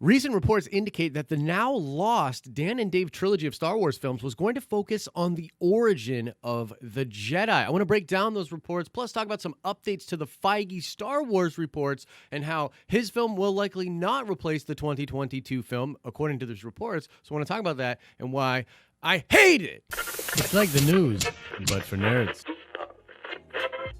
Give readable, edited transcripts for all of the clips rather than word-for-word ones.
Recent reports indicate that the now lost Dan and Dave trilogy of Star Wars films was going to focus on the origin of the Jedi. I want to break down those reports, plus talk about some updates to the Feige Star Wars reports and how his film will likely not replace the 2022 film, according to these reports. So I want to talk about that and why I hate it. It's like the news, but for nerds.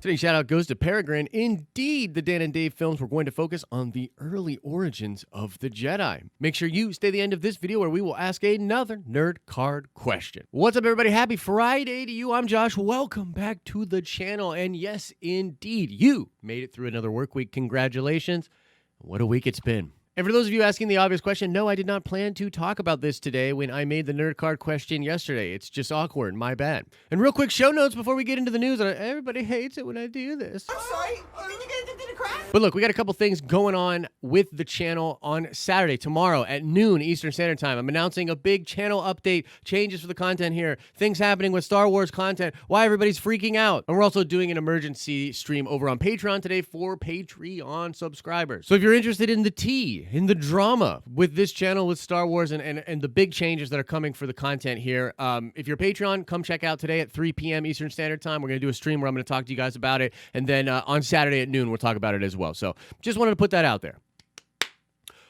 Today's shout out goes to Peregrine. Indeed, the Dan and Dave films were going to focus on the early origins of the Jedi. Make sure you stay to the end of this video where we will ask another nerd card question. What's up, everybody? Happy Friday to you. I'm Josh. Welcome back to the channel. And yes, indeed, you made it through another work week. Congratulations. What a week it's been. And for those of you asking the obvious question, no, I did not plan to talk about this today when I made the nerd card question yesterday. It's just awkward. My bad. And real quick show notes before we get into the news. Everybody hates it when I do this. I'm sorry. Did you get addicted to crack? But look, we got a couple things going on with the channel on Saturday, tomorrow at noon Eastern Standard Time. I'm announcing a big channel update, changes for the content here, things happening with Star Wars content, why everybody's freaking out. And we're also doing an emergency stream over on Patreon today for Patreon subscribers. So if you're interested in the tea, in the drama with this channel, with Star Wars, and the big changes that are coming for the content here, if you're Patreon, come check out today at 3 p.m. Eastern Standard Time. We're going to do a stream where I'm going to talk to you guys about it. And then on Saturday at noon, we'll talk about it as well. So just wanted to put that out there.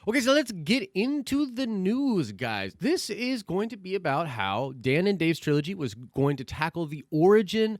Okay, so let's get into the news, guys. This is going to be about how Dan and Dave's trilogy was going to tackle the origin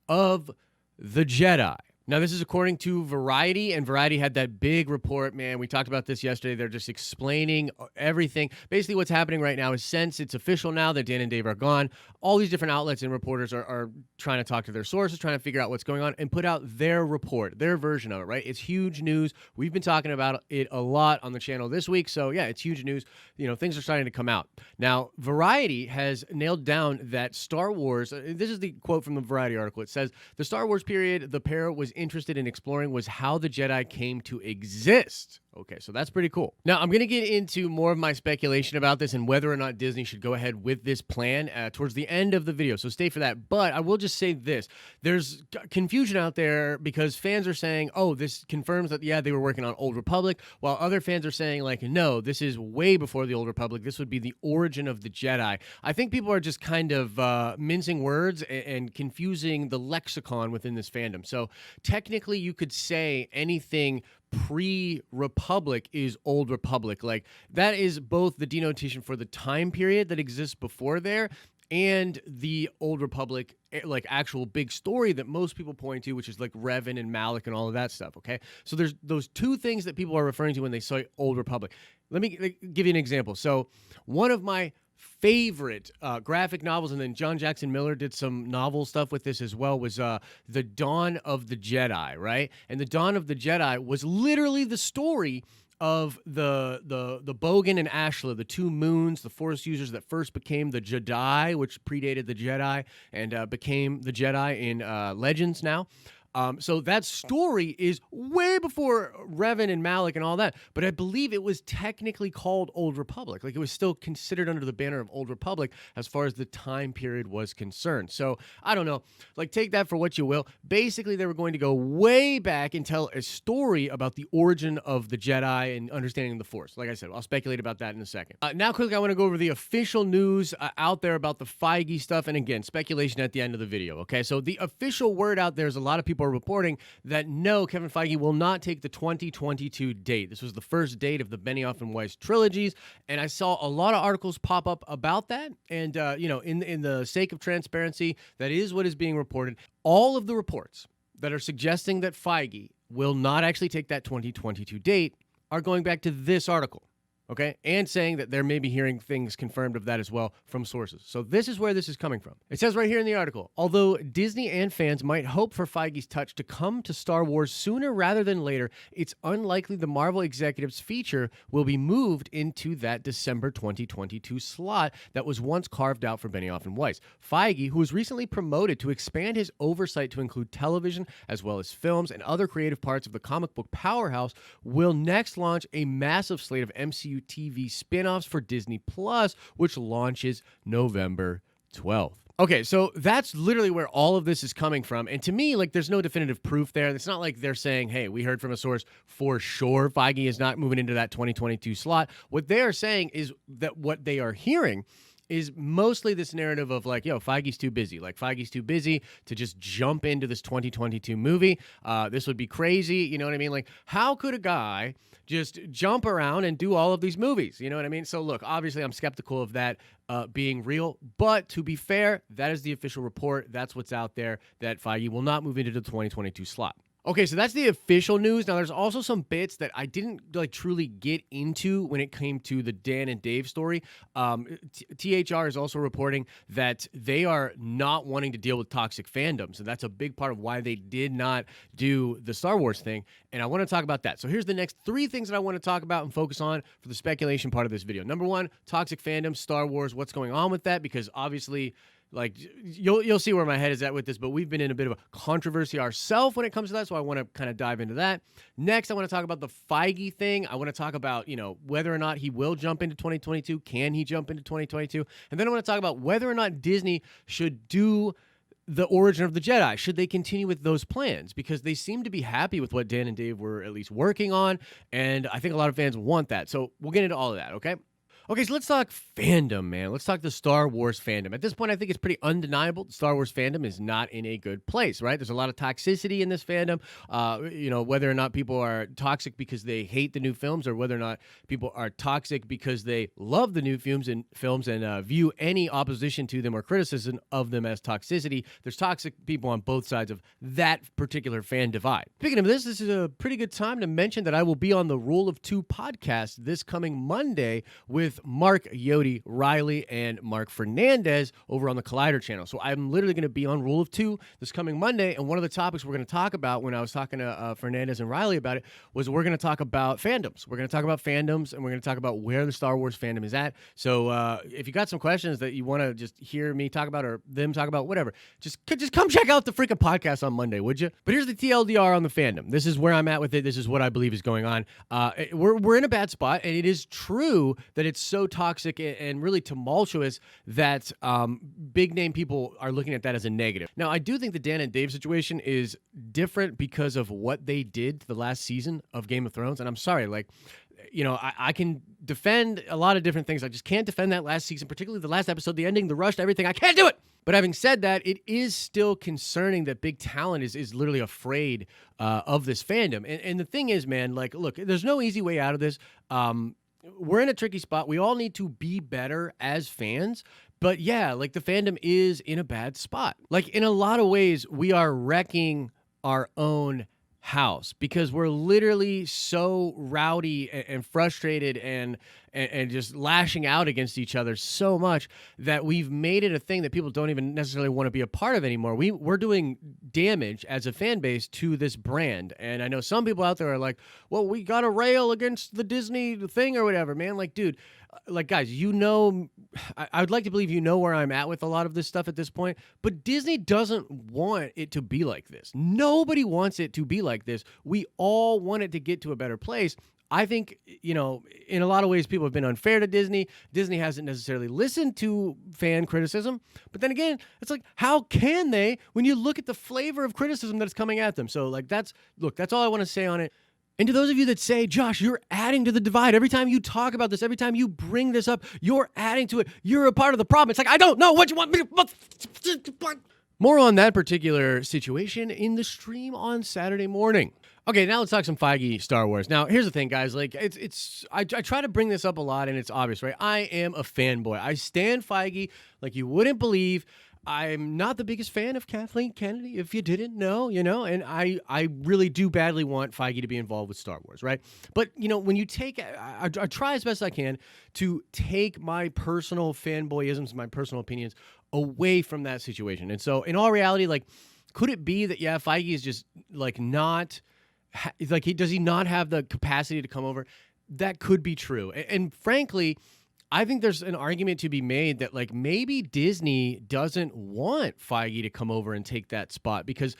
of the Jedi. Now, this is according to Variety, and Variety had that big report, man. We talked about this yesterday. They're just explaining everything. Basically, what's happening right now is since it's official now that Dan and Dave are gone, all these different outlets and reporters are trying to talk to their sources, trying to figure out what's going on, and put out their report, their version of it, right? It's huge news. We've been talking about it a lot on the channel this week, so yeah, it's huge news. You know, things are starting to come out. Now, Variety has nailed down that Star Wars, this is the quote from the Variety article. It says, the Star Wars period the pair was interested in exploring was how the Jedi came to exist. Okay, so that's pretty cool. Now, I'm going to get into more of my speculation about this and whether or not Disney should go ahead with this plan towards the end of the video, so stay for that. But I will just say this. There's confusion out there because fans are saying, oh, this confirms that, yeah, they were working on Old Republic, while other fans are saying, like, no, this is way before the Old Republic. This would be the origin of the Jedi. I think people are just kind of mincing words and confusing the lexicon within this fandom. So technically, you could say anything pre-Republic is Old Republic. Like, that is both the denotation for the time period that exists before there and the Old Republic, like, actual big story that most people point to, which is like Revan and Malik and all of that stuff, okay? So there's those two things that people are referring to when they say Old Republic. Let me give you an example. So one of my favorite graphic novels, and then John Jackson Miller did some novel stuff with this as well, was The Dawn of the Jedi, right? And The Dawn of the Jedi was literally the story of the Bogan and Ashla, the two moons, the Force users that first became the Jedi, which predated the Jedi and became the Jedi in Legends now. So that story is way before Revan and Malik and all that, but I believe it was technically called Old Republic. Like, it was still considered under the banner of Old Republic as far as the time period was concerned. So I don't know, like, take that for what you will. Basically, they were going to go way back and tell a story about the origin of the Jedi and understanding the Force. Like I said, I'll speculate about that in a second. Now, quickly, I want to go over the official news out there about the Feige stuff. And again, speculation at the end of the video, okay? So the official word out there is a lot of people are reporting that no, Kevin Feige will not take the 2022 date. This was the first date of the Benioff and Weiss trilogies, and I saw a lot of articles pop up about that. And you know, in the sake of transparency, that is what is being reported. All of the reports that are suggesting that Feige will not actually take that 2022 date are going back to this article. Okay, and saying that they're maybe hearing things confirmed of that as well from sources. So this is where this is coming from. It says right here in the article, although Disney and fans might hope for Feige's touch to come to Star Wars sooner rather than later, it's unlikely the Marvel executives' feature will be moved into that December 2022 slot that was once carved out for Benioff and Weiss. Feige, who was recently promoted to expand his oversight to include television as well as films and other creative parts of the comic book powerhouse, will next launch a massive slate of MCU TV spin-offs for Disney Plus, which launches November 12th. Okay, so that's literally where all of this is coming from. And to me, like, there's no definitive proof there. It's not like they're saying, hey, we heard from a source for sure Feige is not moving into that 2022 slot. What they are saying is that what they are hearing is mostly this narrative of like, yo, Feige's too busy. Like, Feige's too busy to just jump into this 2022 movie. This would be crazy. You know what I mean? Like, how could a guy just jump around and do all of these movies? You know what I mean? So look, obviously I'm skeptical of that being real. But to be fair, that is the official report. That's what's out there, that Feige will not move into the 2022 slot. Okay, so that's the official news. Now, there's also some bits that I didn't like truly get into when it came to the Dan and Dave story. THR is also reporting that they are not wanting to deal with toxic fandoms, and that's a big part of why they did not do the Star Wars thing. And I want to talk about that. So here's the next 3 things that I want to talk about and focus on for the speculation part of this video. Number 1, toxic fandoms, Star Wars. What's going on with that? Because obviously, like, you'll see where my head is at with this, but we've been in a bit of a controversy ourselves when it comes to that, so I want to kind of dive into that. Next, I want to talk about the Feige thing. I want to talk about, whether or not he will jump into 2022. Can he jump into 2022? And then I want to talk about whether or not Disney should do the Origin of the Jedi. Should they continue with those plans? Because they seem to be happy with what Dan and Dave were at least working on, and I think a lot of fans want that. So we'll get into all of that, okay? Okay, so let's talk fandom, man. Let's talk the Star Wars fandom. At this point, I think it's pretty undeniable the Star Wars fandom is not in a good place, right? There's a lot of toxicity in this fandom. Whether or not people are toxic because they hate the new films, or whether or not people are toxic because they love the new films and view any opposition to them or criticism of them as toxicity. There's toxic people on both sides of that particular fan divide. Speaking of this is a pretty good time to mention that I will be on the Rule of Two podcast this coming Monday with Mark Yodi Riley and Mark Fernandez over on the Collider channel. So I'm literally going to be on Rule of Two this coming Monday, and one of the topics we're going to talk about when I was talking to Fernandez and Riley about it was we're going to talk about fandoms. We're going to talk about fandoms, and we're going to talk about where the Star Wars fandom is at. So if you got some questions that you want to just hear me talk about or them talk about, whatever, just come check out the freaking podcast on Monday, would you? But here's the TLDR on the fandom. This is where I'm at with it. This is what I believe is going on. We're in a bad spot, and it is true that it's so toxic and really tumultuous that big name people are looking at that as a negative. Now, I do think the Dan and Dave situation is different because of what they did the last season of Game of Thrones. And I'm sorry, I can defend a lot of different things. I just can't defend that last season, particularly the last episode, the ending, the rush, everything. I can't do it. But having said that, it is still concerning that big talent is literally afraid of this fandom. And the thing is, man, look, there's no easy way out of this. We're in a tricky spot. We all need to be better as fans. But yeah, the fandom is in a bad spot. In a lot of ways, we are wrecking our own house because we're literally so rowdy and frustrated and just lashing out against each other so much that we've made it a thing that people don't even necessarily want to be a part of anymore. We're doing damage as a fan base to this brand. And I know some people out there are like, well, we got to rail against the Disney thing or whatever, man. Dude, guys, I would like to believe you know where I'm at with a lot of this stuff at this point, but Disney doesn't want it to be like this. Nobody wants it to be like this. We all want it to get to a better place. I think, in a lot of ways, people have been unfair to Disney. Disney hasn't necessarily listened to fan criticism. But then again, it's how can they when you look at the flavor of criticism that's coming at them? So, that's all I want to say on it. And to those of you that say, Josh, you're adding to the divide. Every time you talk about this, every time you bring this up, you're adding to it. You're a part of the problem. It's I don't know what you want me to... More on that particular situation in the stream on Saturday morning. Okay, now let's talk some Feige Star Wars. Now, here's the thing, guys. I try to bring this up a lot, and it's obvious, right? I am a fanboy. I stan Feige like you wouldn't believe. I'm not the biggest fan of Kathleen Kennedy, if you didn't know, and I really do badly want Feige to be involved with Star Wars, right? But, when you take, I try as best I can to take my personal fanboyisms, my personal opinions away from that situation. And so, in all reality, could it be that, yeah, Feige is just, not, does he not have the capacity to come over? That could be true. And frankly, I think there's an argument to be made that maybe Disney doesn't want Feige to come over and take that spot because,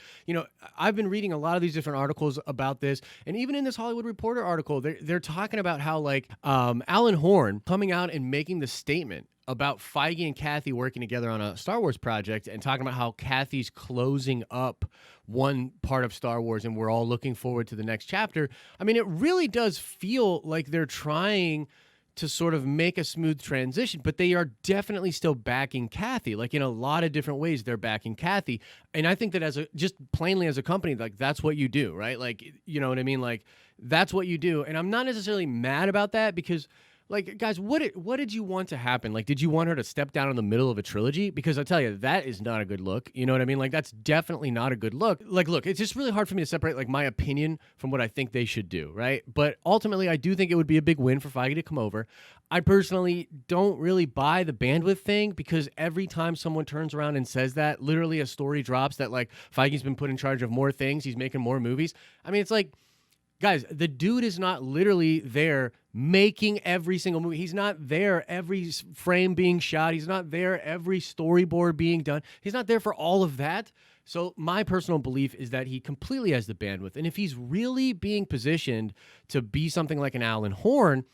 I've been reading a lot of these different articles about this. And even in this Hollywood Reporter article, they're talking about how Alan Horn coming out and making the statement about Feige and Kathy working together on a Star Wars project and talking about how Kathy's closing up one part of Star Wars and we're all looking forward to the next chapter. I mean, it really does feel like they're trying to sort of make a smooth transition, but they are definitely still backing Kathy. Like in a lot of different ways, they're backing Kathy. And I think that just plainly as a company, like that's what you do, right? Like, you know what I mean? Like that's what you do. And I'm not necessarily mad about that because like, guys, what did you want to happen? Like, did you want her to step down in the middle of a trilogy? Because I tell you, that is not a good look. You know what I mean? Like, that's definitely not a good look. Like, look, it's just really hard for me to separate, like, my opinion from what I think they should do, right? But ultimately, I do think it would be a big win for Feige to come over. I personally don't really buy the bandwidth thing because every time someone turns around and says that, literally a story drops that, like, Feige's been put in charge of more things, he's making more movies. I mean, it's like, guys, the dude is not literally there making every single movie. He's not there every frame being shot. He's not there every storyboard being done. He's not there for all of that. So my personal belief is that he completely has the bandwidth. And if he's really being positioned to be something like an Alan Horn,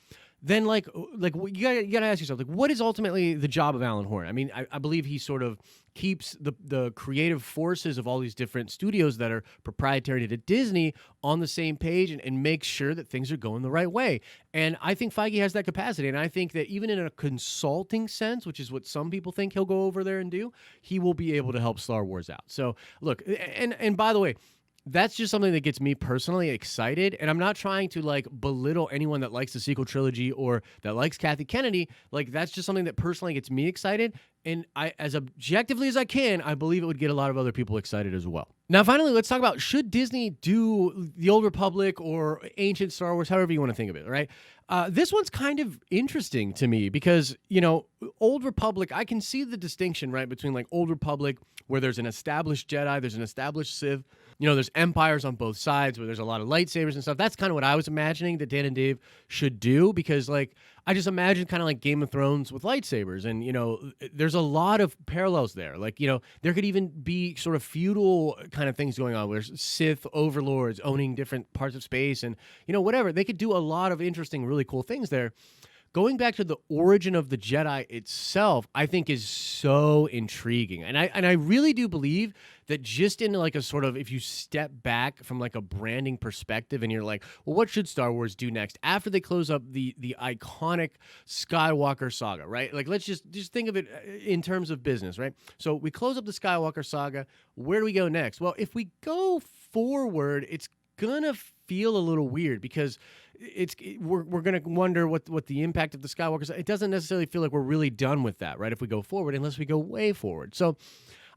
then like you gotta ask yourself, like, what is ultimately the job of Alan Horn? I mean, I believe he sort of keeps the creative forces of all these different studios that are proprietary to Disney on the same page and makes sure that things are going the right way. And I think Feige has that capacity. And I think that even in a consulting sense, which is what some people think he'll go over there and do, he will be able to help Star Wars out. So look, and by the way, that's just something that gets me personally excited. And I'm not trying to like belittle anyone that likes the sequel trilogy or that likes Kathy Kennedy. Like that's just something that personally gets me excited. And I, as objectively as I can, I believe it would get a lot of other people excited as well. Now, finally, let's talk about should Disney do the Old Republic or ancient Star Wars, however you want to think of it, right? This one's kind of interesting to me because, you know, Old Republic, I can see the distinction, right, between like Old Republic, where there's an established Jedi, there's an established Sith, you know, there's empires on both sides where there's a lot of lightsabers and stuff. That's kind of what I was imagining that Dan and Dave should do because, like, I just imagine kind of like Game of Thrones with lightsabers. And, you know, there's a lot of parallels there. Like, you know, there could even be sort of feudal kind of things going on where Sith overlords owning different parts of space and, you know, whatever. They could do a lot of interesting, really cool things there. Going back to the origin of the Jedi itself, I think is so intriguing. And I really do believe that just in like a sort of, if you step back from like a branding perspective and you're like, well, what should Star Wars do next after they close up the iconic Skywalker saga, right? Like, let's just think of it in terms of business, right? So we close up the Skywalker saga. Where do we go next? Well, if we go forward, it's gonna feel a little weird because we're gonna wonder what the impact of the Skywalker. It doesn't necessarily feel like we're really done with that, right? If we go forward, unless we go way forward. So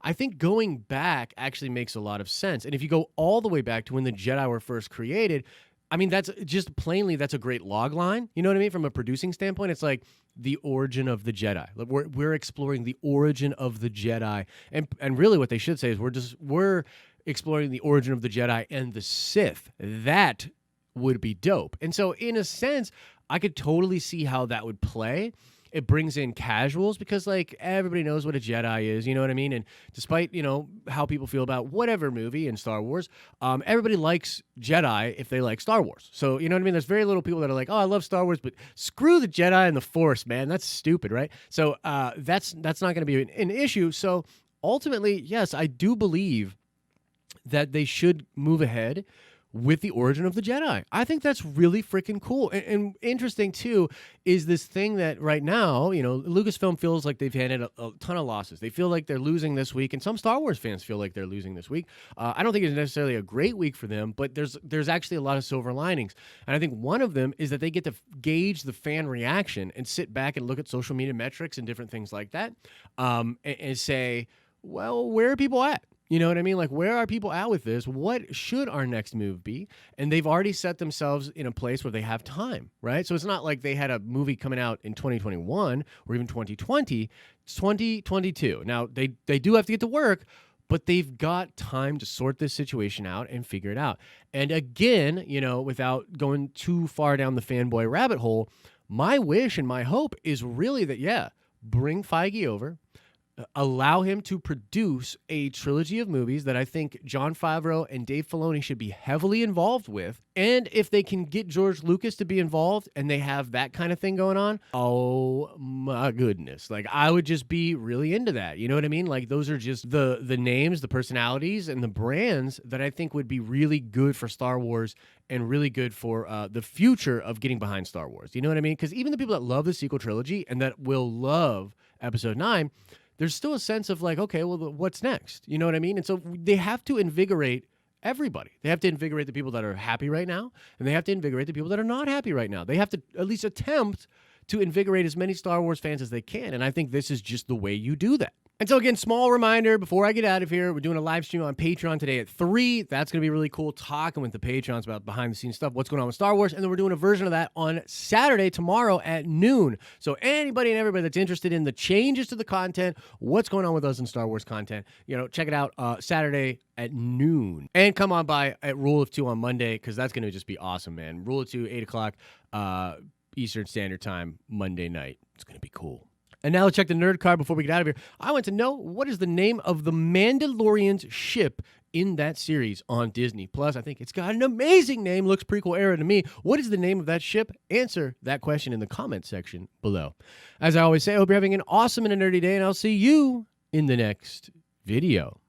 I think going back actually makes a lot of sense. And if you go all the way back to when the Jedi were first created, I mean, that's just plainly, that's a great log line. You know what I mean? From a producing standpoint, it's like the origin of the Jedi. Like we're exploring the origin of the Jedi. And really what they should say is we're exploring the origin of the Jedi and the Sith. That would be dope. And so in a sense, I could totally see how that would play. It brings in casuals because like everybody knows what a Jedi is, you know what I mean? And despite, you know, how people feel about whatever movie in Star Wars, everybody likes Jedi if they like Star Wars. So, you know what I mean? There's very little people that are like, oh, I love Star Wars, but screw the Jedi and the Force, man. That's stupid, right? So that's not going to be an issue. So ultimately, yes, I do believe that they should move ahead with the origin of the Jedi. I think that's really freaking cool. And interesting, too, is this thing that right now, you know, Lucasfilm feels like they've handed a ton of losses. They feel like they're losing this week, and some Star Wars fans feel like they're losing this week. I don't think it's necessarily a great week for them, but there's actually a lot of silver linings. And I think one of them is that they get to gauge the fan reaction and sit back and look at social media metrics and different things like that and say, well, where are people at? You know what I mean? Like, where are people at with this? What should our next move be? And they've already set themselves in a place where they have time, right? So it's not like they had a movie coming out in 2021 or even 2020. It's 2022. Now, they do have to get to work, but they've got time to sort this situation out and figure it out. And again, you know, without going too far down the fanboy rabbit hole, my wish and my hope is really that, yeah, bring Feige over, allow him to produce a trilogy of movies that I think Jon Favreau and Dave Filoni should be heavily involved with. And if they can get George Lucas to be involved and they have that kind of thing going on, oh my goodness. Like, I would just be really into that. You know what I mean? Like, those are just the names, the personalities, and the brands that I think would be really good for Star Wars and really good for the future of getting behind Star Wars. You know what I mean? Because even the people that love the sequel trilogy and that will love Episode 9, there's still a sense of like, okay, well, what's next? You know what I mean? And so they have to invigorate everybody. They have to invigorate the people that are happy right now, and they have to invigorate the people that are not happy right now. They have to at least attempt to invigorate as many Star Wars fans as they can, and I think this is just the way you do that. And so again, small reminder before I get out of here, we're doing a live stream on Patreon today at 3. That's going to be really cool, talking with the Patrons about behind-the-scenes stuff, what's going on with Star Wars, and then we're doing a version of that on Saturday, tomorrow at noon. So anybody and everybody that's interested in the changes to the content, what's going on with us in Star Wars content, check it out Saturday at noon. And come on by at Rule of 2 on Monday, because that's going to just be awesome, man. Rule of 2, 8 o'clock Eastern Standard Time, Monday night. It's going to be cool. And now let's check the nerd card before we get out of here. I want to know, what is the name of the Mandalorian's ship in that series on Disney Plus? I think it's got an amazing name. Looks prequel era to me. What is the name of that ship? Answer that question in the comment section below. As I always say, I hope you're having an awesome and a nerdy day, and I'll see you in the next video.